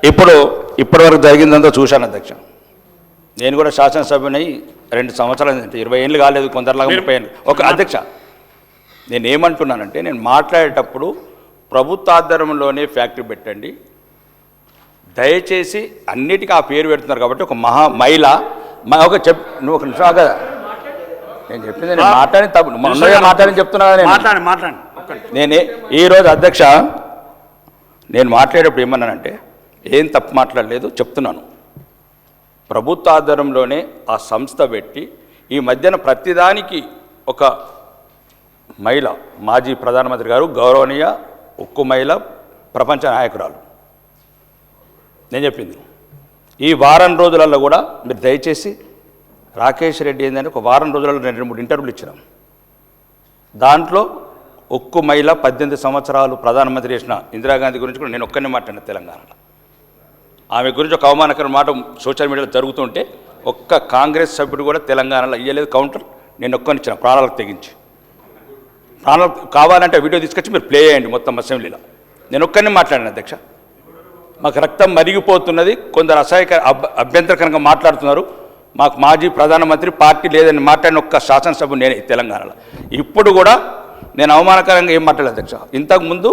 ఇప్పటివరకు జరిగిందంతా చూశాను అధ్యక్ష. నేను కూడా శాసనసభ్యునై 2 సంవత్సరాలు, 20 ఏళ్ళు కాలేదు, కొందరిలాగా 30 ఏళ్ళు. ఒక అధ్యక్ష, నేను ఏమంటున్నానంటే, నేను మాట్లాడేటప్పుడు ప్రభుత్వ ఆధ్వర్యంలోనే ఫ్యాక్టరీ పెట్టండి, దయచేసి అన్నిటికీ ఆ పేరు పెడుతున్నారు కాబట్టి ఒక మహిళ ఒక నువ్వు ఒక నిమిషం కదా, నేను చెప్పింది నేను మాట్లాడి తప్పు మాట్లాడని చెప్తున్నా కదా. నేనే ఈరోజు అధ్యక్ష నేను మాట్లాడేటప్పుడు ఏమన్నానంటే, ఏం తప్పు మాట్లాడలేదు చెప్తున్నాను. ప్రభుత్వ ఆధ్వర్యంలోనే ఆ సంస్థ పెట్టి ఈ మధ్యన ప్రతిదానికి ఒక మహిళ, మాజీ ప్రధానమంత్రి గారు, గౌరవనీయ ఉక్కు మహిళ, ప్రపంచ నాయకురాలు, నేను చెప్పింది. ఈ వారం రోజులలో కూడా మీరు దయచేసి రాకేష్ రెడ్డి ఏంటంటే ఒక వారం రోజులలో 2-3 ఇంటర్వ్యూలు ఇచ్చినాం. దాంట్లో ఉక్కు మహిళ 18 సంవత్సరాలు ప్రధానమంత్రి చేసిన ఇందిరాగాంధీ గురించి కూడా నేను ఒక్కనే మాట్లాడిన తెలంగాణలో. ఆమె గురించి ఒక అవమానకర మాట సోషల్ మీడియాలో జరుగుతుంటే ఒక్క కాంగ్రెస్ సభ్యుడు కూడా తెలంగాణలో ఇయ్యలేదు కౌంటర్. నేను ఒక్కనిచ్చిన ప్రాణాలకు తెగించి. ప్రాణాలు కావాలంటే వీడియో తీసుకొచ్చి మీరు ప్లే చేయండి మొత్తం అసెంబ్లీలో. నేను ఒక్కనే మాట్లాడిన అధ్యక్ష. మాకు రక్తం మరిగిపోతున్నది, కొందరు అభ్యంతరకరంగా మాట్లాడుతున్నారు. మాకు మాజీ ప్రధానమంత్రి పార్టీ లేదని మాట్లాడిన ఒక్క శాసనసభ్యుడు నేనే తెలంగాణలో. ఇప్పుడు కూడా నేను అవమానకరంగా ఏం మాట్లాడలేదు అధ్యక్ష. ఇంతకుముందు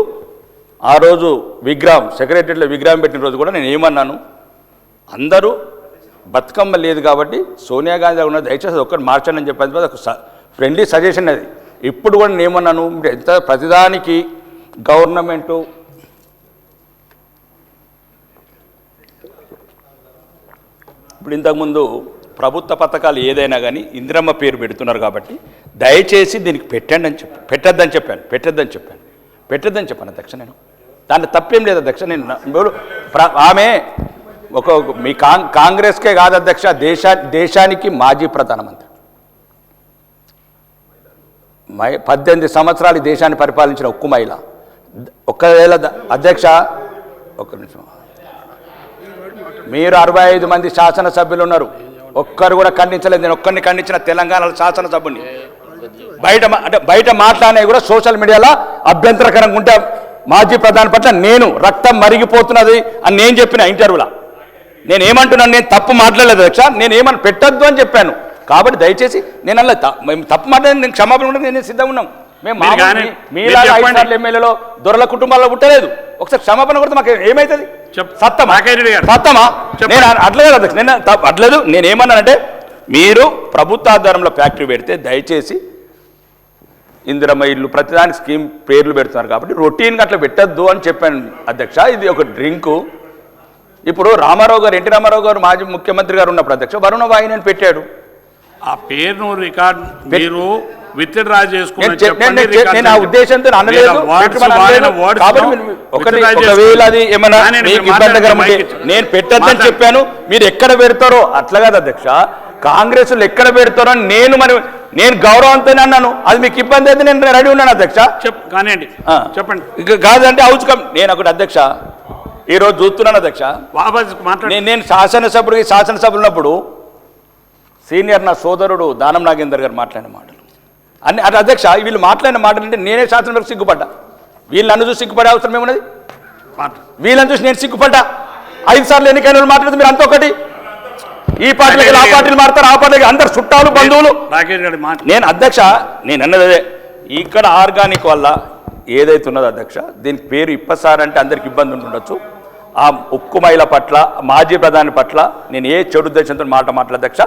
ఆ రోజు విగ్రహం సెక్రటరీలో విగ్రహం పెట్టిన రోజు కూడా నేను ఏమన్నాను, అందరూ బతుకమ్మ లేదు కాబట్టి సోనియా గాంధీ ఉన్నది, దయచేసి ఒక్కటి మార్చండి అని చెప్పేది ఒక ఫ్రెండ్లీ సజెషన్ అది. ఇప్పుడు కూడా నేను ఏమన్నాను, ఎంత ప్రతిదానికి గవర్నమెంటు ఇప్పుడు ఇంతకుముందు ప్రభుత్వ పథకాలు ఏదైనా కానీ ఇందిరమ్మ పేరు పెడుతున్నారు కాబట్టి దయచేసి దీనికి పెట్టద్దని చెప్పాను అధ్యక్ష. నేను దాన్ని తప్పేం లేదు అధ్యక్ష. నేను ఆమె మీ కాంగ్రెస్కే కాదు అధ్యక్ష, దేశానికి మాజీ ప్రధానమంత్రి, 18 సంవత్సరాలు ఈ దేశాన్ని పరిపాలించిన ఉక్కు మహిళ. ఒకవేళ అధ్యక్ష ఒక్క నిమిషం, మీరు 65 మంది శాసనసభ్యులు ఉన్నారు, ఒక్కరు కూడా ఖండించలేదు. నేను ఒక్కరిని ఖండించిన తెలంగాణలో శాసనసభ్యుని. బయట మాట్లాడినవి కూడా సోషల్ మీడియాలో అభ్యంతరకరంగా ఉంటే మాజీ ప్రధాని పట్ల నేను రక్తం మరిగిపోతున్నది అని నేను చెప్పిన ఇంటర్వ్యూలో. నేను ఏమంటున్నాను, నేను తప్పు మాట్లాడలేదు అధ్యక్ష, నేను ఏమని పెట్టద్దు అని చెప్పాను. కాబట్టి దయచేసి నేను అలా మేము తప్పు మాట్లాడి నేను క్షమాపణ కూడా నేను సిద్ధంగా ఉన్నాం. మేము మీలాగా 5 సార్లు ఎమ్మెల్యేలో దొరల కుటుంబాల్లో పుట్టలేదు. ఒకసారి క్షమాపణ కొడితే మాకు ఏమవుతుంది? సత్తమా? నేను అట్లేదు అధ్యక్ష, నేను అట్లేదు. నేను ఏమన్నానంటే, మీరు ప్రభుత్వ ఆధారంలో ఫ్యాక్టరీ పెడితే దయచేసి ఇందిరమ్మ ఇల్లు ప్రతిదానికి స్కీమ్ పేర్లు పెడుతున్నారు కాబట్టి రొటీన్గా అట్లా పెట్టద్దు అని చెప్పాను అధ్యక్ష. ఇది ఒక డ్రింకు. ఇప్పుడు రామారావు గారు, ఎన్టీ రామారావు గారు మాజీ ముఖ్యమంత్రి గారు ఉన్నప్పుడు అధ్యక్ష వరుణ వాహిని పెట్టాడు. ఆ పేరును రికార్డ్ మీరు విత్డ్రా చేసుకుని నేను ఆ ఉద్దేశంతో అనలేదు. ఒకవేళ అది ఏమన్నా మీకు ఇబ్బందికరం ఉంటే నేను పెట్టద్దని చెప్పాను. మీరు ఎక్కడ పెడతారో అట్లా కాదు అధ్యక్ష, కాంగ్రెస్లు ఎక్కడ పెడతారో నేను గౌరవంతోనే అన్నాను. అది మీకు ఇబ్బంది అయితే నేను రెడీ ఉన్నాను అధ్యక్ష. కానివ్వండి, చెప్పండి. కాదంటే అవుచుకం. నేను ఒకటి అధ్యక్ష ఈరోజు చూస్తున్నాను అధ్యక్ష, నేను శాసనసభ్యులు ఉన్నప్పుడు సీనియర్ నా సోదరుడు దానం నాగేందర్ గారు మాట్లాడిన మాటలు అటు అధ్యక్ష, వీళ్ళు మాట్లాడిన మాటలు అంటే నేనే శాసనసభకు సిగ్గుపడ్డా. వీళ్ళు నన్ను చూసి సిగ్గుపడే అవసరం ఏమున్నది? వీళ్ళని చూసి నేను సిగ్గుపడ్డా. 5 సార్లు ఎన్నికైన వాళ్ళు మాట్లాడితే మీరు అంత ఒకటి, ఈ పార్టీలకి ఆ పార్టీలు మారుతారు, ఆ పార్టీలకి అందరు చుట్టాలు బంధువులు. నేను అధ్యక్ష నేను అన్నదే, ఇక్కడ ఆర్గానిక్ వల్ల ఏదైతే ఉన్నదో అధ్యక్ష, దీనికి పేరు ఇప్పసారంటే అందరికి ఇబ్బంది ఉండొచ్చు. ఆ ఉక్కు మహిళ పట్ల, మాజీ ప్రధాని పట్ల నేను ఏ చెడు ఉద్దేశంతో మాట్లాడ అధ్యక్ష.